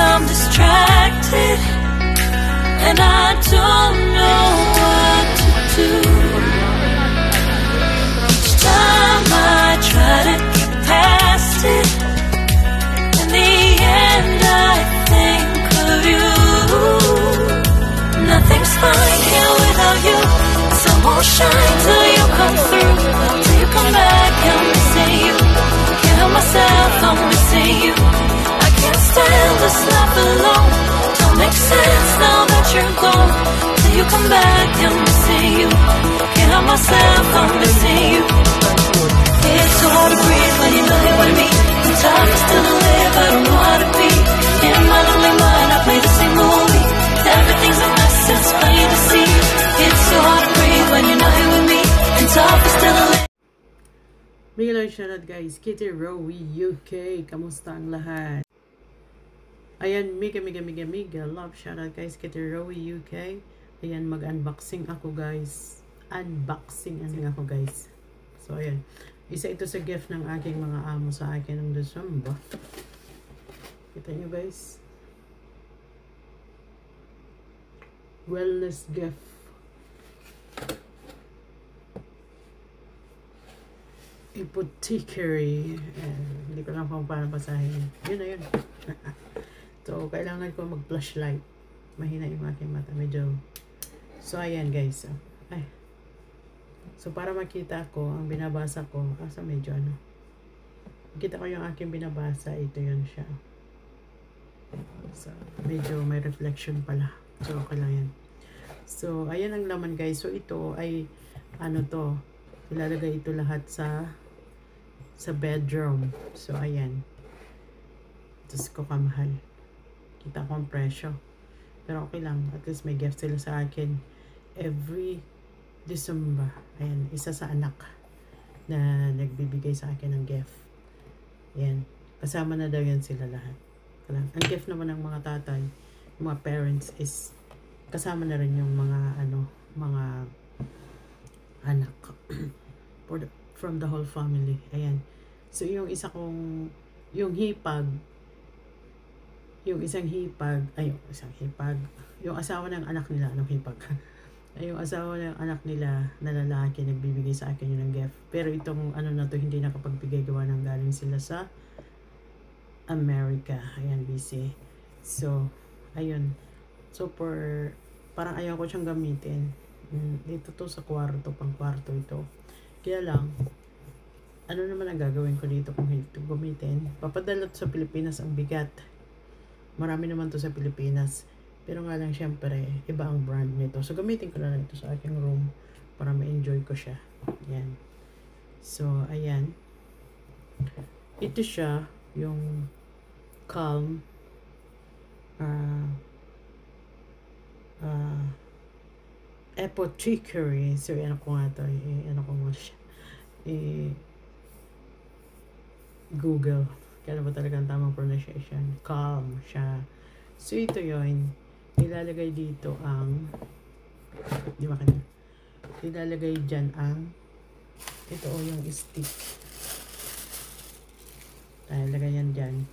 I'm distracted and I don't know what to do. Each time I try to get past it, in the end I think of you. Nothing's fine here without you. The sun won't shine till you come through. Till you come back, I'm missing you. Can't help myself, I'm missing you. Can't stand this life alone. Don't make sense now that you're gone. Till you come back, I'm missing you. Can't help myself, I'm missing you. It's so hard to breathe when you're not here with me. I'm tired still to live, I don't know how to be. In my lonely mind, I play the same movie. Everything's a mess, it's plain to see. It's so hard to breathe when you're not here with me. And tough is still to live. Miguel shoutout guys, Kitty Rowie UK, kamusta ang lahat? Ayan, mega love shoutout guys, Kitty Rowie UK. Ayan, mag-unboxing ako guys. Unboxing ako guys. So ayan, isa ito sa gift ng aking mga amo sa akin ng December. Kita nyo guys, wellness gift. Apothecary. Hindi ko lang kung paano basahin. Yun na yun. So, kailangan ko mag-flashlight. Mahina yung aking mata. Medyo. So, ayan guys. Ay. So, para makita ko ang binabasa ko. Kasi medyo ano. Makita ko yung aking binabasa. Ito yun siya. So, medyo may reflection pala. So, okay lang yan. So, ayan ang laman guys. So, ito ay ano to. Ilalagay ito lahat sa bedroom. So, ayan. Diyos ko kamahal. Kita ko ang presyo. Pero okay lang. At least may gift sila sa akin. Every December. Ayan. Isa sa anak na nagbibigay sa akin ng gift. Ayan. Kasama na daw yan sila lahat. Ang gift naman ng mga tatay, mga parents is kasama na rin yung mga mga anak. From the whole family. Ayan. So, yung isa kong, yung isang hipag, yung asawa ng anak nila, yung asawa ng anak nila na lalaki, nagbibigay sa akin yun ng gift. Pero itong na to, hindi nakapagbigay gawa ng galing sila sa America. Ayan, busy. So, ayun. So, parang ayaw ko siyang gamitin. Dito to sa kwarto, pang kwarto ito. Kaya lang, ano naman ang gagawin ko dito kung hindi ito gamitin? Papadala to sa Pilipinas, ang bigat. Marami naman to sa Pilipinas. Pero nga lang, syempre, iba ang brand nito. So, gamitin ko na lang ito sa aking room para ma-enjoy ko siya. Ayan. So, ayan. Ito siya, yung Calm. Apothecary. So, ano ko nga ito. Ano ko nga siya. Google. Kaya ba talaga ang tamang pronunciation? Calm siya. So, ito yun. Ilalagay dito ang di ba kanina? Ilalagay dyan ang ito o yung stick. Ilagay yan dyan.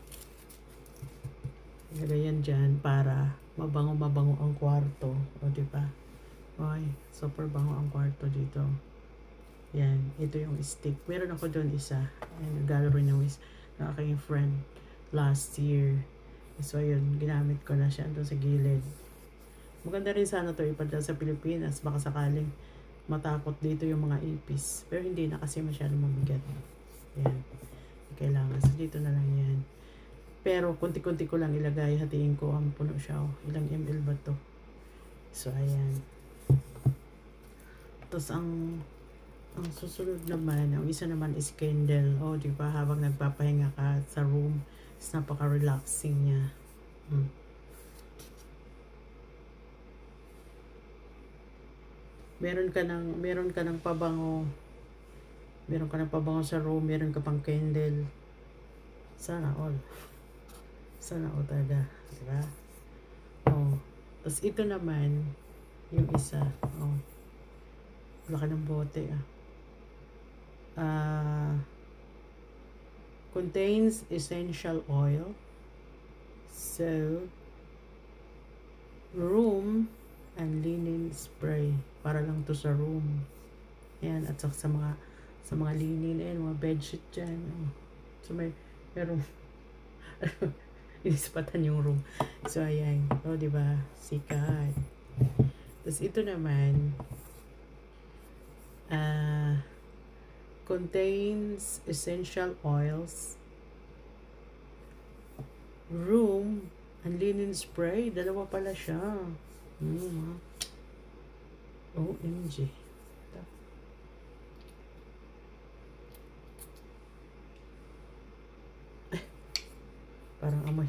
Ilagay yan dyan para mabango ang kwarto. O, diba? Okay. Super bango ang kwarto dito. Yan, ito yung stick. Meron ako doon isa. Ayan, nagalo rin yung ng aking friend last year. So, yun, ginamit ko na siya doon sa gilid. Maganda rin sana to ipadala sa Pilipinas. Baka sakaling matakot dito yung mga ipis. Pero hindi na kasi masyadong mabigat. Yan. Kailangan. So, dito na lang yan. Pero, kunti-kunti ko lang ilagay. Hatiin ko ang puno siya. Oh. Ilang ml ba to? So, ayan. Tapos, ang susunod naman, ang isa naman is candle. Oh, di ba? Habang nagpapahinga ka sa room, is napaka-relaxing niya. Meron ka ng pabango. Meron ka ng pabango sa room, meron ka pang candle. Sana all. Sana all talaga, di ba? Oh. Tapos ito naman, yung isa, oh. Laki ng bote, contains essential oil. So, room and linen spray. Para lang to sa room. Yan, at sa mga linen, mga bedsheet dyan. Oh. So, merong inispatan yung room. So, ayan. O, diba? Sikat. Tapos, ito naman, contains essential oils, room, and linen spray. Dalawa pala siya. OMG. Parang amoy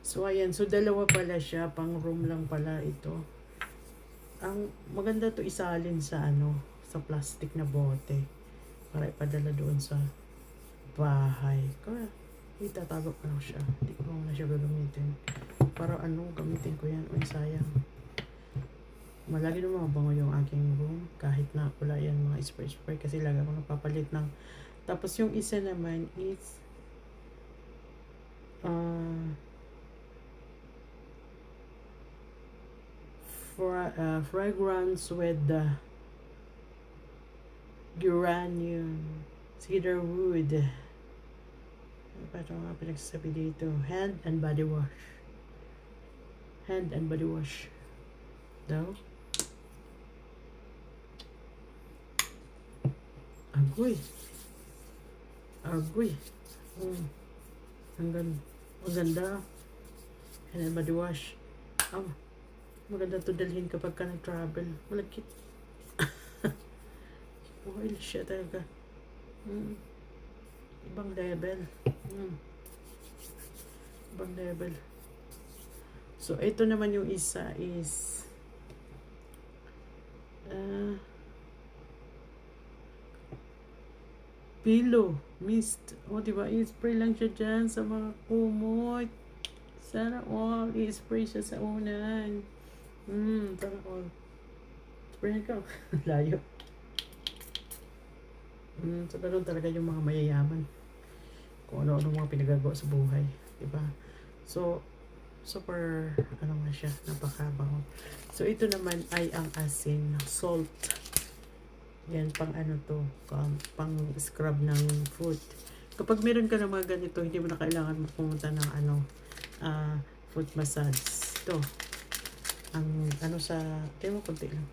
so ayan, so dalawa pala siya, pang room lang pala ito. Ang maganda to isalin sa sa plastic na bote para ipadala doon sa bahay. Kaya itatago ko lang siya, hindi ko na siya gagamitin para gamitin ko yan. Uy, sayang. Malagi naman mabango yung aking room kahit na wala yan mga spray kasi lagi ako napapalit ng. Tapos yung isa naman is fragrance with the geranium, cedar wood. Ano pa ito nga pinagsasabi dito? Hand and body wash daw. Agoy. Ang ganda. Hand and body wash. Maganda to dalhin kapag ka nag-travel. Malagkit. Oil siya talaga. Ibang level. Ibang level. So, ito naman yung isa is pillow mist. O, diba? I-spray lang siya dyan sa mga kumot. Sana all. I-spray siya sa unan. Sana all. Spray ka. Layo. So, ganun talaga yung mga mayayaman. Kung ano-ano mga pinagagawa sa buhay. Diba? So, super, nga siya, napakabango. So, ito naman ay ang asin, salt. Yan, pang pang scrub ng foot. Kapag meron ka ng mga ganito, hindi mo na kailangan pumunta ng foot massage. Ito, ang tayo mo konti lang.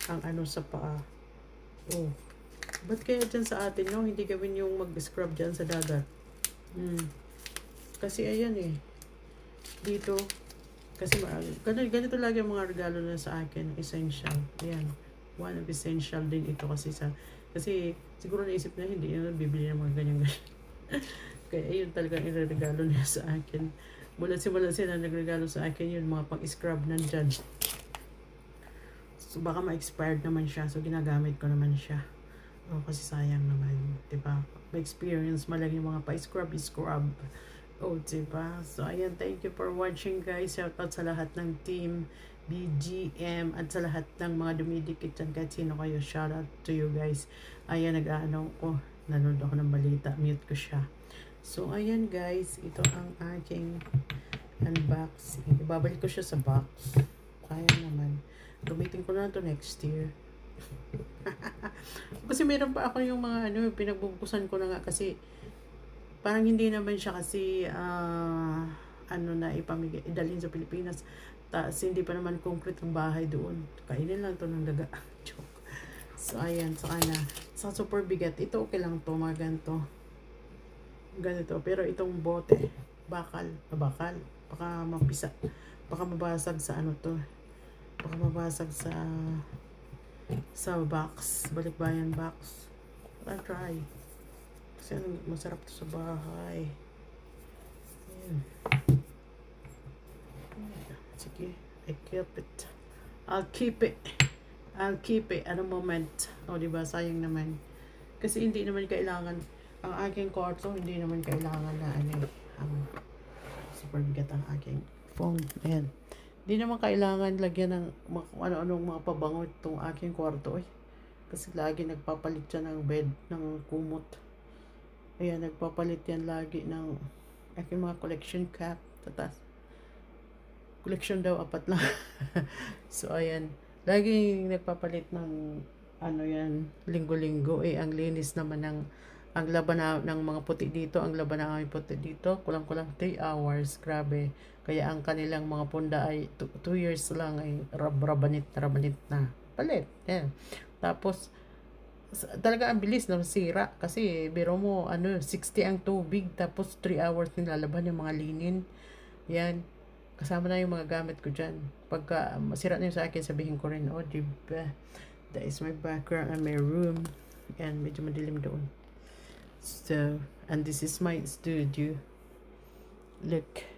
Ang sa paa. Oh, ba't kaya dyan sa atin, no? Hindi gawin yung mag-scrub dyan sa dagat. Kasi ayan dito, kasi ganito lagi ang mga regalo na sa akin, essential. Ayan, one of essential din ito kasi siguro naisip na hindi na bibili ng mga ganyan. Kaya ayun talaga iregalo niya sa akin. Mula sila nagregalo sa akin yun, mga pang-scrub nandyan. So baka ma-expired naman siya, so ginagamit ko naman siya. Kasi sayang naman, diba? May experience malagi yung mga pa-scrub. Diba? So, ayan, thank you for watching, guys. Shout out sa lahat ng team BGM at sa lahat ng mga dumidikit dyan, kahit sino kayo. Shout out to you, guys. Ayan, nanood ako ng balita. Mute ko siya. So, ayan, guys. Ito ang aking unboxing. Ibabalik ko siya sa box. Kaya naman. Gamitin ko na to next year. Kasi meron pa ako yung mga ano, pinagbubukusan ko na nga kasi parang hindi naman siya kasi ano na ipamigay, idalhin sa Pilipinas. Hindi pa naman concrete ang bahay doon. Kainin lang to ng daga. Joke. So, ayan. Saka na. Sa super bigat. Ito okay lang to. Mga ganito. Ganito. Pero itong bote. Bakal. Bakal. Baka mapisa. Baka mabasag sa ano to. Baka mabasag sa box. Balikbayan box. I'll try. Kasi masarap to sa bahay. Ayan. Sige. I keep it. I'll keep it. I'll keep it at a moment. O, diba? Sayang naman. Kasi hindi naman kailangan, ang aking kwarto, hindi naman kailangan na ano, super bigat ang aking phone. Ayan. Hindi naman kailangan lagyan ng ano-anong mga pabango itong aking kwarto. Kasi lagi nagpapalit siya ng bed, ng kumot. Ayan, nagpapalit yan lagi ng aking mga collection cap. Tatas. Collection daw, 4 lang. So, ayan. Laging nagpapalit ng ano yan, linggo-linggo. Ang linis naman ang laban ng mga puti dito, ang laban ng aming puti dito, kulang-kulang 3 hours. Grabe. Kaya ang kanilang mga punda ay 2 years lang ay rabanit na. Palit. Yan. Tapos, talaga ang bilis na masira. Kasi, biro mo, 60 ang tubig. Tapos, 3 hours nilalaban yung mga linin. Yan. Kasama na yung mga gamit ko dyan. Pagka masira na yung sa akin, sabihin ko rin, oh, diba? That is my background and my room. And medyo madilim doon. So, and this is my studio. Look.